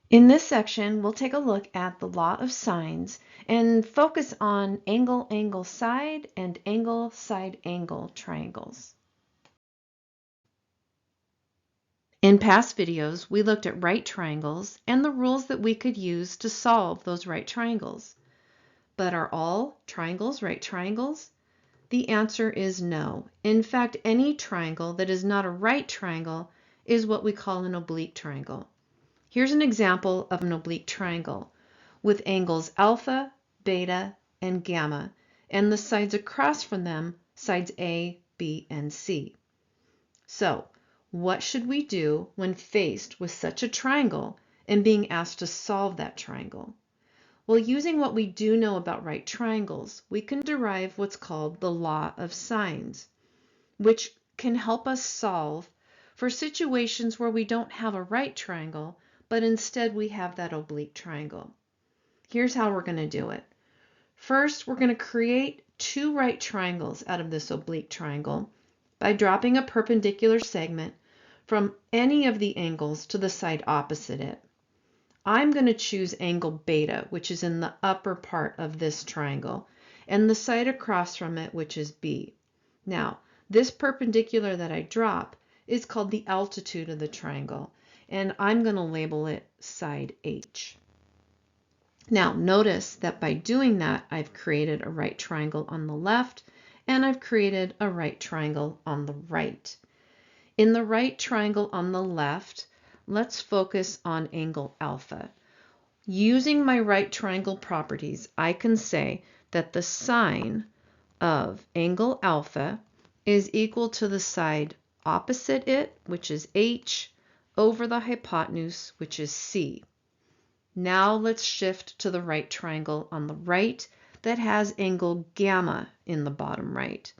In this section, we'll take a look at the law of sines and focus on angle-angle-side and angle-side-angle triangles. In past videos, we looked at right triangles and the rules that we could use to solve those right triangles. But are all triangles right triangles? The answer is no. In fact, any triangle that is not a right triangle is what we call an oblique triangle. Here's an example of an oblique triangle with angles alpha, beta, and gamma, and the sides across from them, sides A, B, and C. So, what should we do when faced with such a triangle and being asked to solve that triangle? Well, using what we do know about right triangles, we can derive what's called the law of sines, which can help us solve for situations where we don't have a right triangle, but instead we have that oblique triangle. Here's how we're going to do it. First, we're going to create two right triangles out of this oblique triangle by dropping a perpendicular segment from any of the angles to the side opposite it. I'm going to choose angle beta, which is in the upper part of this triangle, and the side across from it, which is B. Now, this perpendicular that I drop is called the altitude of the triangle, and I'm going to label it side H. Now, notice that by doing that, I've created a right triangle on the left, and I've created a right triangle on the right. In the right triangle on the left, let's focus on angle alpha. Using my right triangle properties, I can say that the sine of angle alpha is equal to the side opposite it, which is H, over the hypotenuse, which is C. Now let's shift to the right triangle on the right that has angle gamma in the bottom right.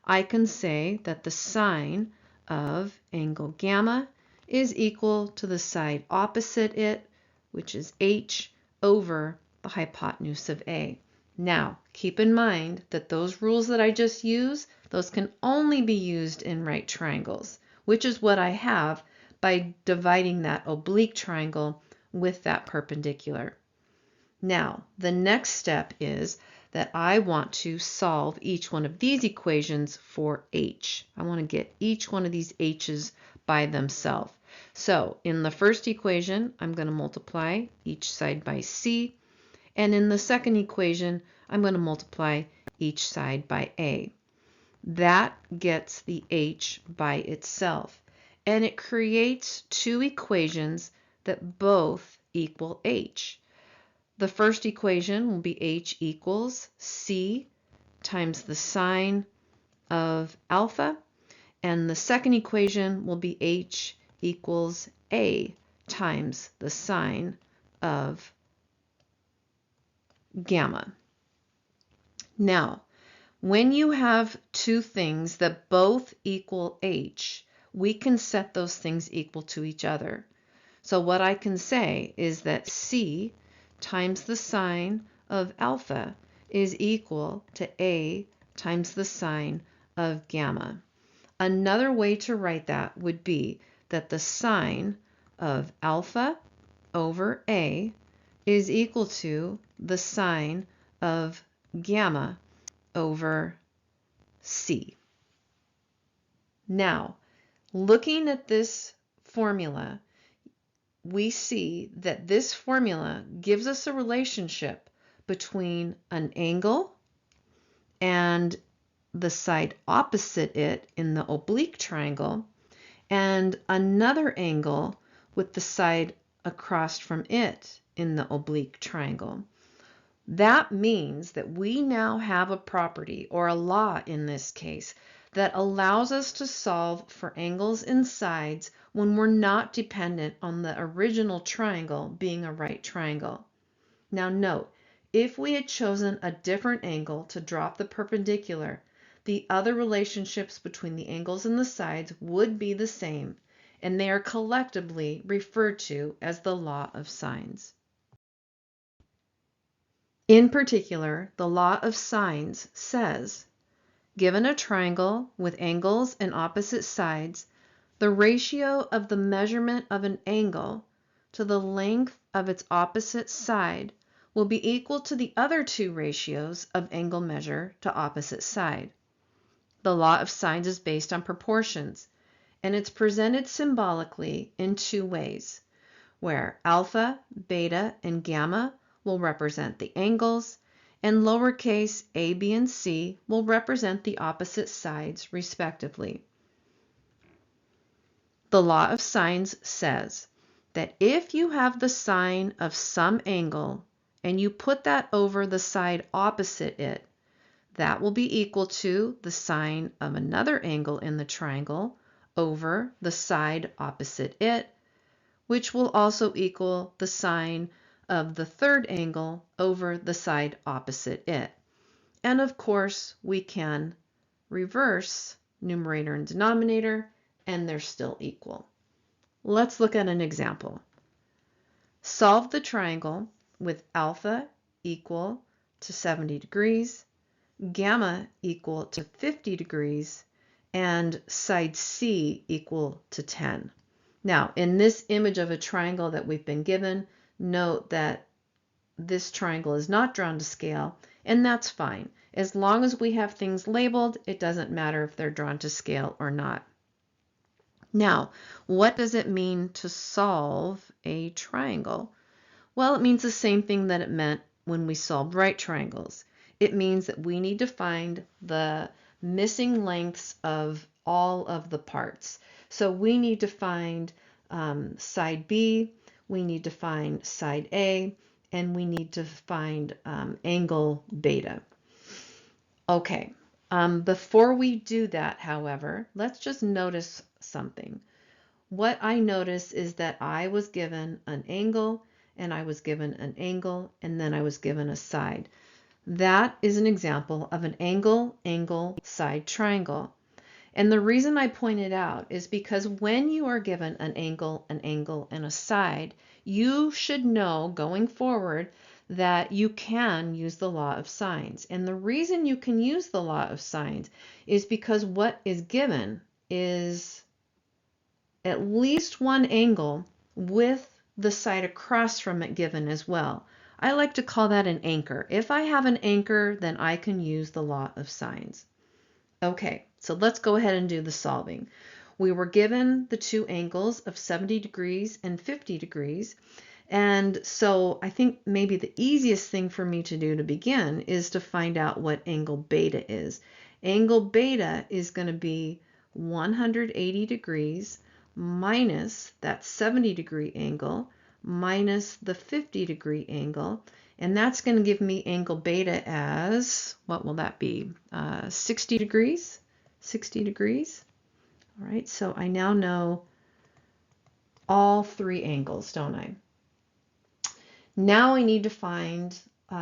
I can say that the sine of angle gamma is equal to the side opposite it, which is H, over the hypotenuse of A. Now, keep in mind that those rules that I just used, those can only be used in right triangles, which is what I have by dividing that oblique triangle with that perpendicular. Now, the next step is that I want to solve each one of these equations for H. I want to get each one of these H's by themselves. So in the first equation, I'm going to multiply each side by C, and in the second equation, I'm going to multiply each side by A. That gets the H by itself, and it creates two equations that both equal H. The first equation will be H equals C times the sine of alpha, and the second equation will be H equals A times the sine of gamma. Now, when you have two things that both equal H, we can set those things equal to each other. So what I can say is that C times the sine of alpha is equal to A times the sine of gamma. Another way to write that would be that the sine of alpha over A is equal to the sine of gamma over C. Now, looking at this formula, we see that this formula gives us a relationship between an angle and the side opposite it in the oblique triangle, and another angle with the side across from it in the oblique triangle. That means that we now have a property, or a law in this case, that allows us to solve for angles and sides when we're not dependent on the original triangle being a right triangle. Now note, if we had chosen a different angle to drop the perpendicular, the other relationships between the angles and the sides would be the same, and they are collectively referred to as the law of sines. In particular, the law of sines says, given a triangle with angles and opposite sides, the ratio of the measurement of an angle to the length of its opposite side will be equal to the other two ratios of angle measure to opposite side. The law of sines is based on proportions, and it's presented symbolically in two ways, where alpha, beta, and gamma will represent the angles, and lowercase a, b, and c will represent the opposite sides respectively. The law of sines says that if you have the sine of some angle and you put that over the side opposite it, that will be equal to the sine of another angle in the triangle over the side opposite it, which will also equal the sine of the third angle over the side opposite it. And of course, we can reverse numerator and denominator, and they're still equal. Let's look at an example. Solve the triangle with alpha equal to 70 degrees, gamma equal to 50 degrees, and side C equal to 10. Now, in this image of a triangle that we've been given, note that this triangle is not drawn to scale, and that's fine. As long as we have things labeled, it doesn't matter if they're drawn to scale or not. Now, what does it mean to solve a triangle? Well, it means the same thing that it meant when we solved right triangles. It means that we need to find the missing lengths of all of the parts. So we need to find side B, we need to find side A, and we need to find angle beta. Okay, before we do that, however, let's just notice something. What I notice is that I was given an angle, and I was given an angle, and then I was given a side. That is an example of an angle, side triangle. And the reason I point it out is because when you are given an angle, and a side, you should know going forward that you can use the law of sines. And the reason you can use the law of sines is because what is given is at least one angle with the side across from it given as well. I like to call that an anchor. If I have an anchor, then I can use the law of sines. Okay, so let's go ahead and do the solving. We were given the two angles of 70 degrees and 50 degrees. And so I think maybe the easiest thing for me to do to begin is to find out what angle beta is. Angle beta is going to be 180 degrees minus that 70 degree angle minus the 50 degree angle. And that's going to give me angle beta as, what will that be? 60 degrees? 60 degrees. All right, so I now know all three angles, don't I? Now I need to find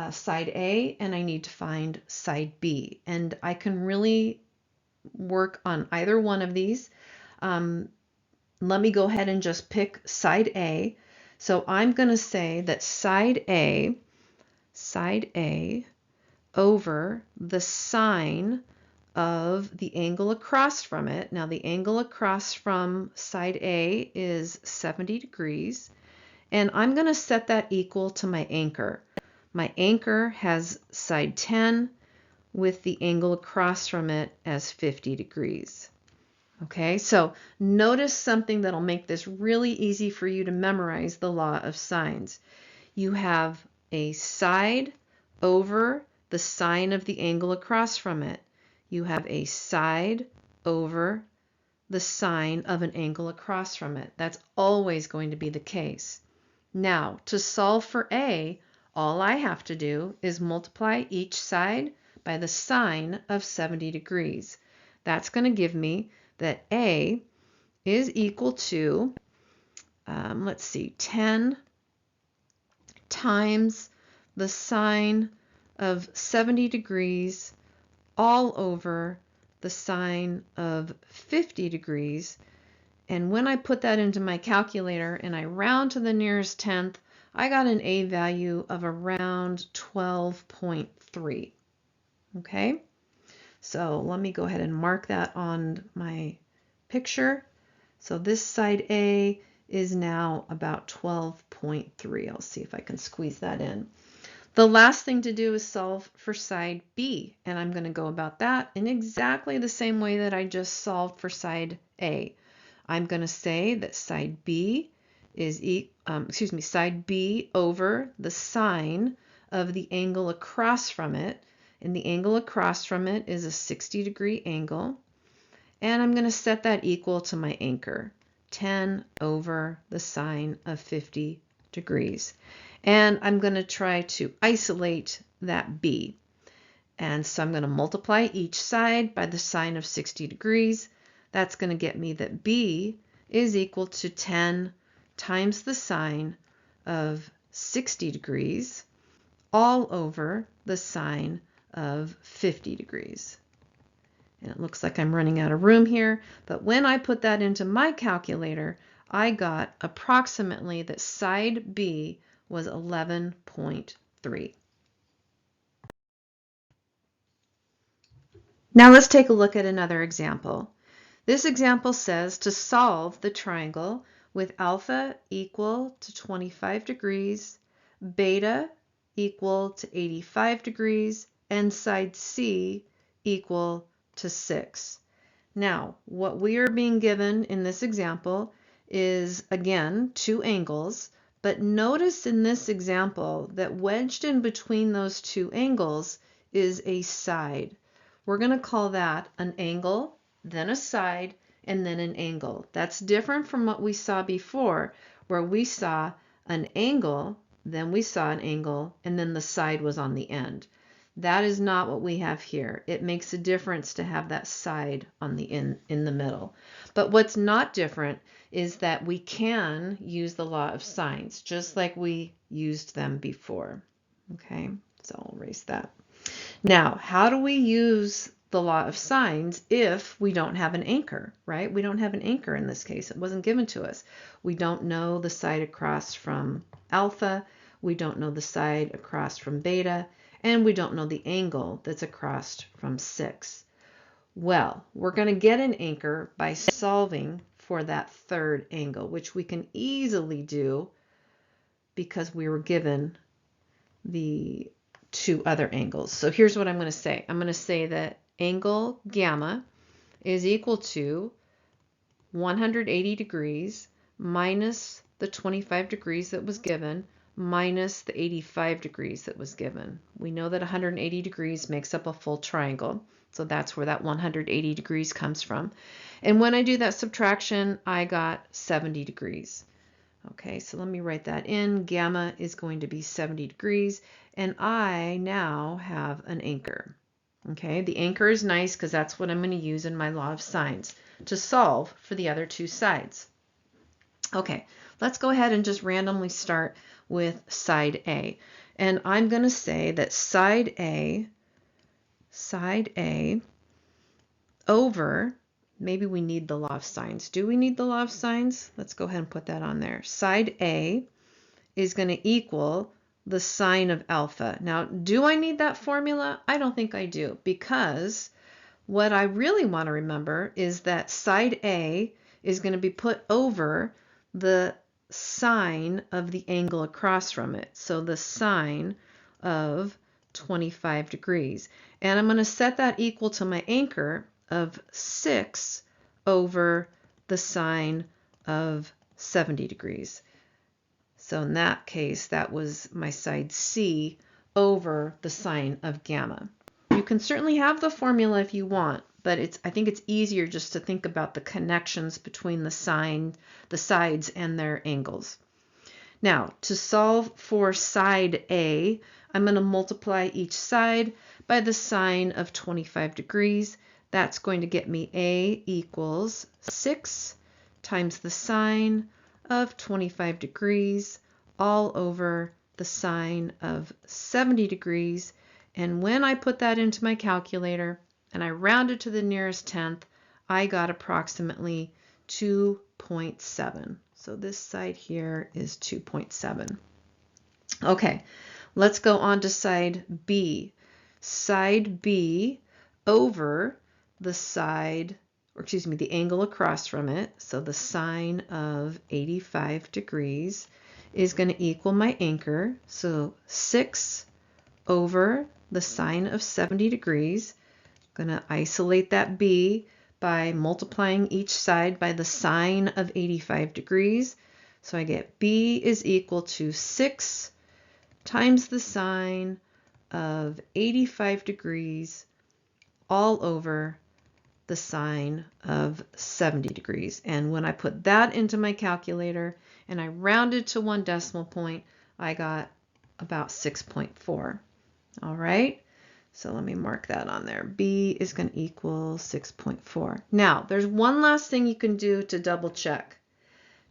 side A and I need to find side B. And I can really work on either one of these. Let me go ahead and just pick side A. So I'm going to say that side A over the sine of the angle across from it. Now the angle across from side A is 70 degrees, and I'm going to set that equal to my anchor. My anchor has side 10 with the angle across from it as 50 degrees. Okay, so notice something that'll make this really easy for you to memorize the law of sines. You have a side over the sine of the angle across from it. You have a side over the sine of an angle across from it. That's always going to be the case. Now, to solve for A, all I have to do is multiply each side by the sine of 70 degrees. That's going to give me that A is equal to, 10 times the sine of 70 degrees all over the sine of 50 degrees. And when I put that into my calculator and I round to the nearest tenth, I got an A value of around 12.3. Okay, so let me go ahead and mark that on my picture. So this side A is now about 12.3. I'll see if I can squeeze that in. The last thing to do is solve for side B, and I'm going to go about that in exactly the same way that I just solved for side A. I'm going to say that side B is side B over the sine of the angle across from it, and the angle across from it is a 60-degree angle, and I'm going to set that equal to my anchor, 10 over the sine of 50 degrees. And I'm going to try to isolate that B. And so I'm going to multiply each side by the sine of 60 degrees. That's going to get me that B is equal to 10 times the sine of 60 degrees all over the sine of 50 degrees. And it looks like I'm running out of room here, but when I put that into my calculator, I got approximately that side B was 11.3. Now let's take a look at another example. This example says to solve the triangle with alpha equal to 25 degrees, beta equal to 85 degrees, and side C equal to 6. Now, what we are being given in this example is, again, two angles, but notice in this example that wedged in between those two angles is a side. We're going to call that an angle, then a side, and then an angle. That's different from what we saw before, where we saw an angle, then we saw an angle, and then the side was on the end. That is not what we have here. It makes a difference to have that side on the in the middle. But what's not different is that we can use the law of sines, just like we used them before. Okay, so I'll erase that. Now, how do we use the law of sines if we don't have an anchor, right? We don't have an anchor in this case. It wasn't given to us. We don't know the side across from alpha. We don't know the side across from beta. And we don't know the angle that's across from 6. Well, we're going to get an anchor by solving for that third angle, which we can easily do because we were given the two other angles. So here's what I'm going to say. I'm going to say that angle gamma is equal to 180 degrees minus the 25 degrees that was given minus the 85 degrees that was given. We know that 180 degrees makes up a full triangle, so that's where that 180 degrees comes from. And when I do that subtraction, I got 70 degrees. Okay, so let me write that in. Gamma is going to be 70 degrees, and I now have an anchor. Okay, the anchor is nice because that's what I'm going to use in my law of sines to solve for the other two sides. Okay, let's go ahead and just randomly start with side A. And I'm going to say that side A over, maybe we need the law of sines. Do we need the law of sines? Let's go ahead and put that on there. Side A is going to equal the sine of alpha. Now, do I need that formula? I don't think I do, because what I really want to remember is that side A is going to be put over the sine of the angle across from it. So the sine of 25 degrees. And I'm going to set that equal to my anchor of 6 over the sine of 70 degrees. So in that case, that was my side C over the sine of gamma. You can certainly have the formula if you want, but I think it's easier just to think about the connections between the sides and their angles. Now, to solve for side A, I'm going to multiply each side by the sine of 25 degrees. That's going to get me A equals 6 times the sine of 25 degrees all over the sine of 70 degrees. And when I put that into my calculator and I rounded to the nearest tenth, I got approximately 2.7. So this side here is 2.7. Okay, let's go on to side B. Side B over the side or excuse me, the angle across from it, so the sine of 85 degrees, is going to equal my anchor, so 6 over the sine of 70 degrees. I'm going to isolate that b by multiplying each side by the sine of 85 degrees. So I get b is equal to 6 times the sine of 85 degrees all over the sine of 70 degrees. And when I put that into my calculator and I rounded to 1 decimal point, I got about 6.4. All right, so let me mark that on there. B is going to equal 6.4. Now, there's one last thing you can do to double check.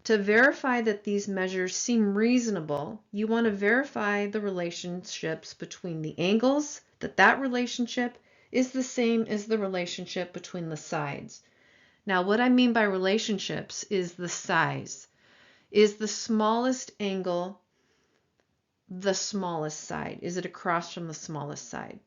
To verify that these measures seem reasonable, you want to verify the relationships between the angles, that relationship is the same as the relationship between the sides. Now, what I mean by relationships is the size. Is the smallest angle the smallest side? Is it across from the smallest side?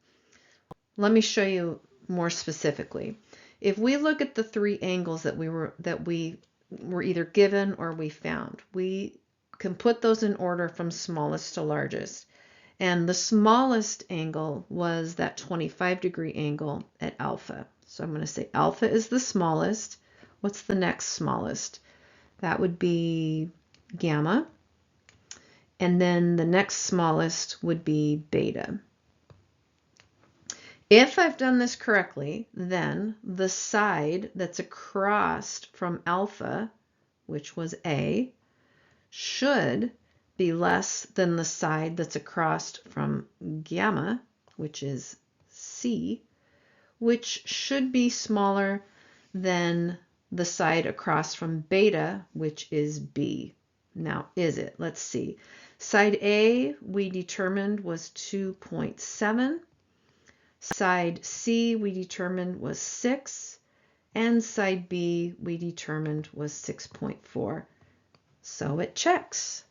Let me show you more specifically. If we look at the 3 angles that we were either given or we found, we can put those in order from smallest to largest. And the smallest angle was that 25-degree angle at alpha. So I'm going to say alpha is the smallest. What's the next smallest? That would be gamma. And then the next smallest would be beta. If I've done this correctly, then the side that's across from alpha, which was A, should be less than the side that's across from gamma, which is C, which should be smaller than the side across from beta, which is B. Now, is it? Let's see. Side A we determined was 2.7. Side C we determined was 6. And side B we determined was 6.4. So it checks.